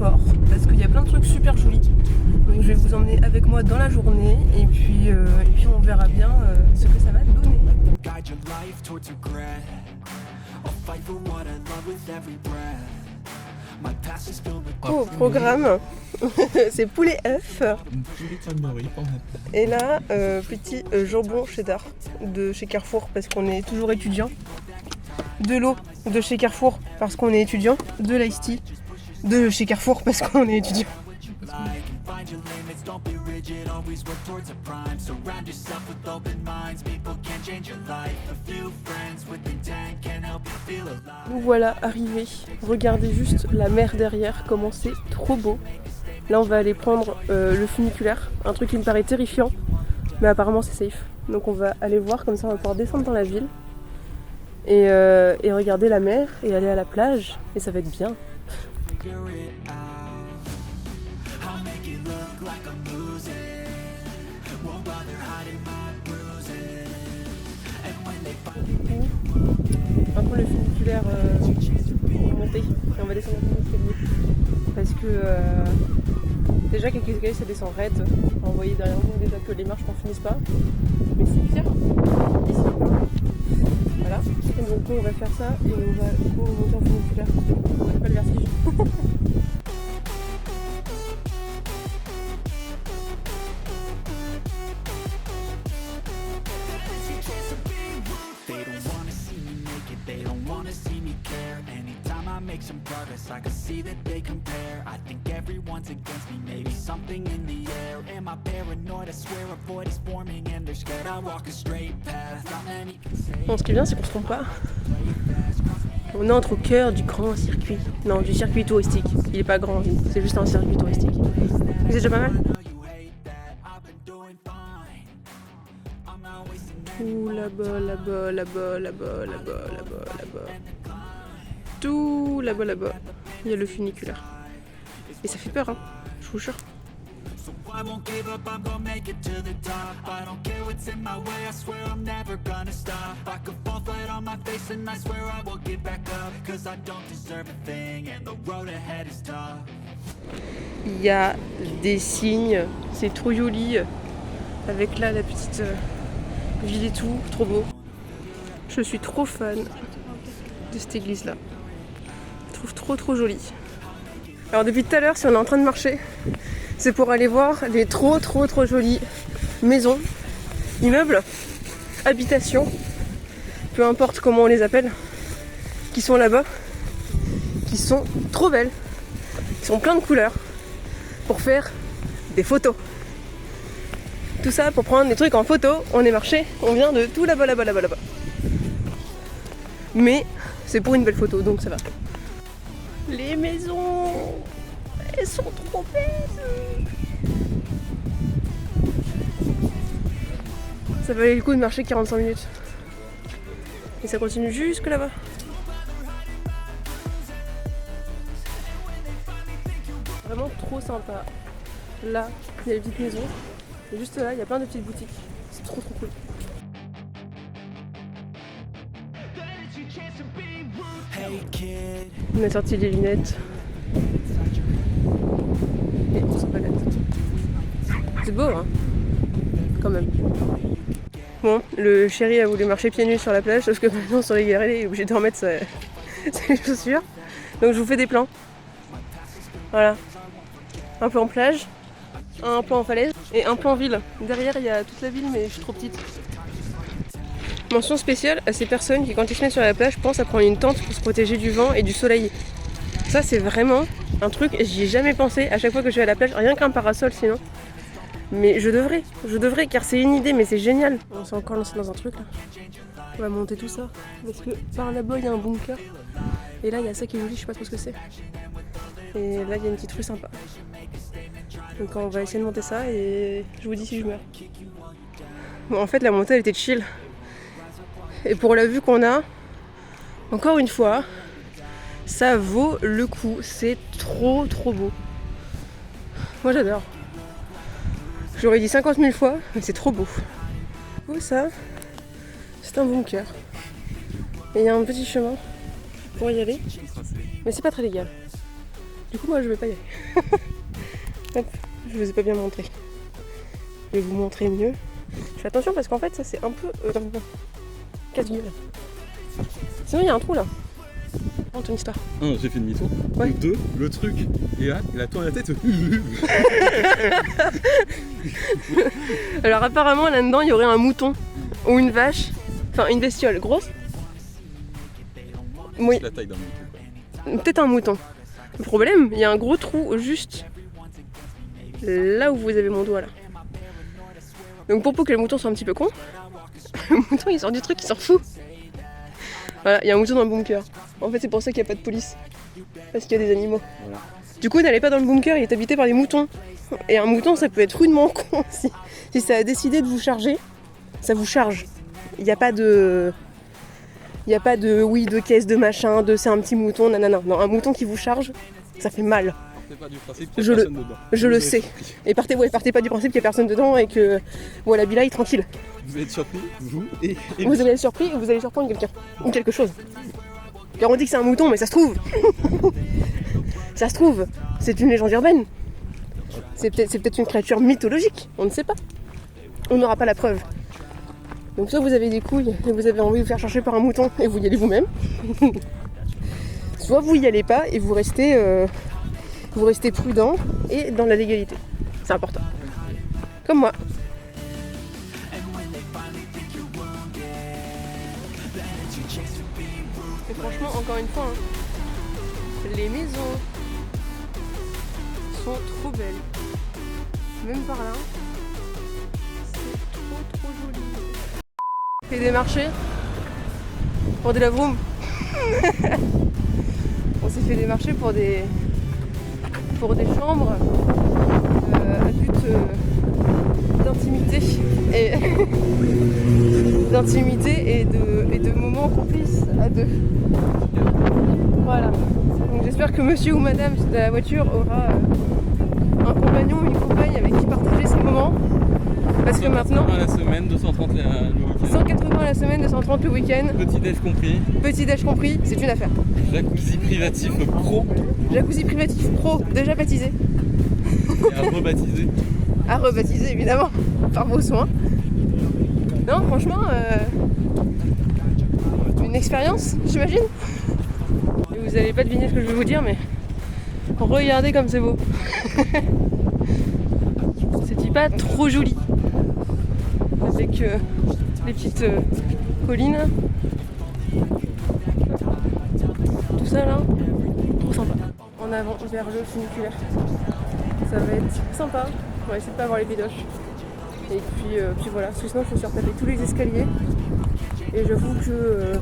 encore parce qu'il y a plein de trucs super jolis. Donc je vais vous emmener avec moi dans la journée et puis on verra bien ce que ça va donner. Au programme, c'est poulet œuf. Et là, petit jambon cheddar de chez Carrefour parce qu'on est toujours étudiant. De l'eau de chez Carrefour parce qu'on est étudiant. De l'ice tea de chez Carrefour parce qu'on est étudiant. Nous voilà arrivés. Regardez juste la mer derrière, comment c'est trop beau. Là on va aller prendre le funiculaire, un truc qui me paraît terrifiant, mais apparemment c'est safe. Donc on va aller voir, comme ça on va pouvoir descendre dans la ville et regarder la mer et aller à la plage et ça va être bien. On va prendre le funiculaire pour monter et on va descendre un peu l'escalier parce que déjà quelques escaliers ça descend raide. Vous voyez derrière nous déjà que les marches n'en finissent pas, mais c'est pire ici. Voilà, et donc on va faire ça et on va monter en funiculaire parce qu'on n'a pas le vertige. Some progress, I can see that they compare. I think everyone's against me, maybe something in the air. Am I paranoid? I swear a void is forming and they're scared I walk a straight path. Not many can say. Bon, ce qui est bien, c'est qu'on se trompe pas. On entre au cœur du grand circuit. Non, du circuit touristique. Il est pas grand, c'est juste un circuit touristique. Mais c'est déjà pas mal. Tout là-bas, là-bas, là-bas, là-bas, là-bas, là-bas, là-bas. Tout là-bas, il y a le funiculaire. Et ça fait peur, hein, je vous jure. Il y a des signes, c'est trop joli. Avec là la petite ville et tout, trop beau. Je suis trop fan de cette église là. Je trouve trop joli. Alors depuis tout à l'heure, si on est en train de marcher, c'est pour aller voir les trop jolies maisons, immeubles, habitations, peu importe comment on les appelle, qui sont là-bas, qui sont trop belles, qui sont plein de couleurs, pour faire des photos. Tout ça pour prendre des trucs en photo. On est marché, on vient de tout là-bas. Mais c'est pour une belle photo, donc ça va. Les maisons, elles sont trop belles. Ça valait le coup de marcher 45 minutes. Et ça continue jusque là-bas. Vraiment trop sympa. Là, il y a les petites maisons. Et juste là, il y a plein de petites boutiques. C'est trop cool. On a sorti les lunettes. Et tout ça palette. C'est beau, hein, quand même. Bon, le chéri a voulu marcher pieds nus sur la plage, parce que maintenant sur les galets, il est obligé de remettre ses chaussures. Donc je vous fais des plans. Voilà. Un plan en plage, un plan en falaise et un plan en ville. Derrière, il y a toute la ville, mais je suis trop petite. Mention spéciale à ces personnes qui, quand ils se mettent sur la plage, pensent à prendre une tente pour se protéger du vent et du soleil. Ça, c'est vraiment un truc, j'y ai jamais pensé à chaque fois que je vais à la plage, rien qu'un parasol sinon. Mais je devrais car c'est une idée, mais c'est génial. On s'est encore lancé dans un truc là. On va monter tout ça, parce que par là-bas il y a un bunker. Et là il y a ça qui est joli, je sais pas trop ce que c'est. Et là il y a une petite rue sympa. Donc on va essayer de monter ça et je vous dis si je meurs. Bon, en fait la montée elle était chill. Et pour la vue qu'on a, encore une fois, ça vaut le coup. C'est trop beau. Moi j'adore. J'aurais dit 50 000 fois, mais c'est trop beau. Oh ça, c'est un bunker. Et il y a un petit chemin pour y aller. Mais c'est pas très légal. Du coup moi je vais pas y aller. Hop, je vous ai pas bien montré. Je vais vous montrer mieux. Je fais attention parce qu'en fait ça c'est un peu casse-gueule. Sinon il y a un trou là. Dans ton histoire. 1, j'ai fait demi-tour. Ouais. 2, le truc. Et là, il a tourné la tête. Alors apparemment là-dedans il y aurait un mouton ou une vache. Enfin une bestiole grosse. Oui, C'est la taille d'un mouton, quoi. peut-être un mouton. Le problème, il y a un gros trou juste là où vous avez mon doigt là. Donc pour peu que le mouton soit un petit peu con, le mouton il sort du truc, il s'en fout. Voilà, il y a un mouton dans le bunker. En fait c'est pour ça qu'il n'y a pas de police. Parce qu'il y a des animaux. Voilà. Du coup n'allez pas dans le bunker, il est habité par des moutons. Et un mouton ça peut être rudement con aussi. Si ça a décidé de vous charger, ça vous charge. Il n'y a pas de... Il n'y a pas de oui, de caisse, de machin, de c'est un petit mouton, nanana. Non, un mouton qui vous charge, ça fait mal. Partez pas du principe qu'il y a personne dedans. Je le sais. Et partez pas du principe qu'il n'y a personne dedans et que voilà, Bila est tranquille. Vous êtes surpris, vous et Vous allez être surpris et vous allez surprendre quelqu'un. Ou quelque chose. Car on dit que c'est un mouton, mais ça se trouve. Ça se trouve, c'est une légende urbaine. C'est peut-être une créature mythologique, on ne sait pas. On n'aura pas la preuve. Donc soit vous avez des couilles et vous avez envie de vous faire chercher par un mouton et vous y allez vous-même. Soit vous y allez pas et vous restez prudent et dans la légalité. C'est important. Comme moi. Et franchement, encore une fois, hein, les maisons sont trop belles. Même par là, c'est trop joli. On fait des marchés pour de la vroom. On s'est fait des marchés pour des chambres à but d'intimité et de moments complices à deux. Voilà. Donc j'espère que monsieur ou madame de la voiture aura un compagnon ou une compagne avec qui partager ces moments. Parce que maintenant, 180 à la semaine, 230 le week-end. 180 à la semaine, 230 le week-end. Petit déj compris. Petit déj compris, c'est une affaire. Jacuzzi privatif pro. Jacuzzi privatif pro, déjà baptisé. Et à rebaptiser. À rebaptiser évidemment, par vos soins. Non, franchement, une expérience, j'imagine. Et vous allez pas deviner ce que je vais vous dire, mais regardez comme c'est beau. C'est pas trop joli. Avec les petites collines. Tout ça là, trop sympa. En avant vers le funiculaire. Ça va être sympa. On va essayer de pas avoir les bidoches. Et puis voilà, parce que sinon il faut se retaper tous les escaliers. Et j'avoue que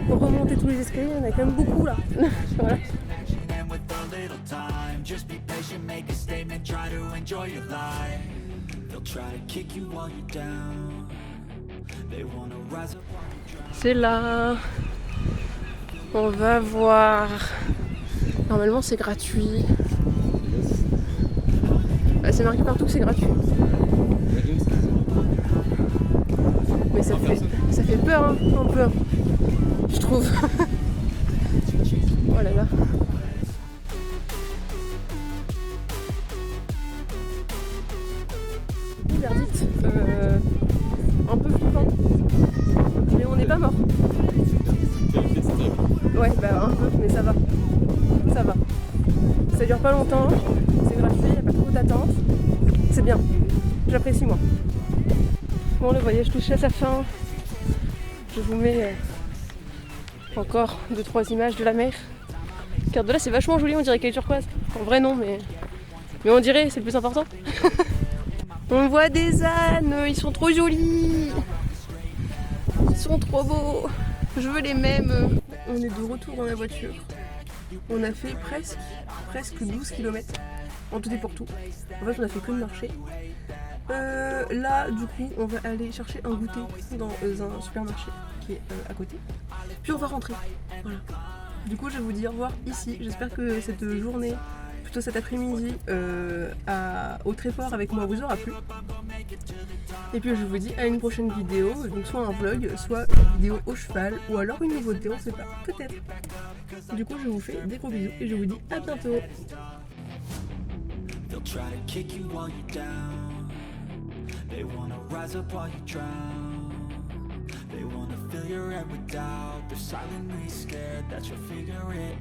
pour remonter tous les escaliers, il y en a quand même beaucoup là. Voilà. C'est là. On va voir. Normalement c'est gratuit. Bah, c'est marqué partout que c'est gratuit. Mais ça fait peur hein, un peu. Je trouve. Oh là là. Verdict. Un peu flippant. Mais on n'est pas mort. Ouais, bah un peu, mais ça va. Ça va. Ça dure pas longtemps, c'est gratuit, il n'y a pas trop d'attente. C'est bien. J'apprécie moi. Bon, le voyage touche à sa fin. Je vous mets encore 2-3 images de la mer. Car de là c'est vachement joli, on dirait qu'elle est turquoise. En vrai non, mais on dirait, c'est le plus important. On voit des ânes, ils sont trop jolis. Ils sont trop beaux. Je veux les mêmes. On est de retour dans la voiture. On a fait presque 12 km en tout et pour tout. En fait on a fait que de marcher. Là du coup on va aller chercher un goûter dans un supermarché qui est à côté. Puis on va rentrer. Voilà. Du coup je vais vous dire au revoir ici. J'espère que cette journée, plutôt cet après-midi au Tréport avec moi vous aura plu. Et puis je vous dis à une prochaine vidéo, donc soit un vlog, soit une vidéo au cheval, ou alors une nouveauté, on sait pas, peut-être. Du coup je vous fais des gros bisous et je vous dis à bientôt. They'll try to kick you while you're down. They wanna rise up while you drown. They wanna fill your head with doubt. They're silently scared that you'll figure it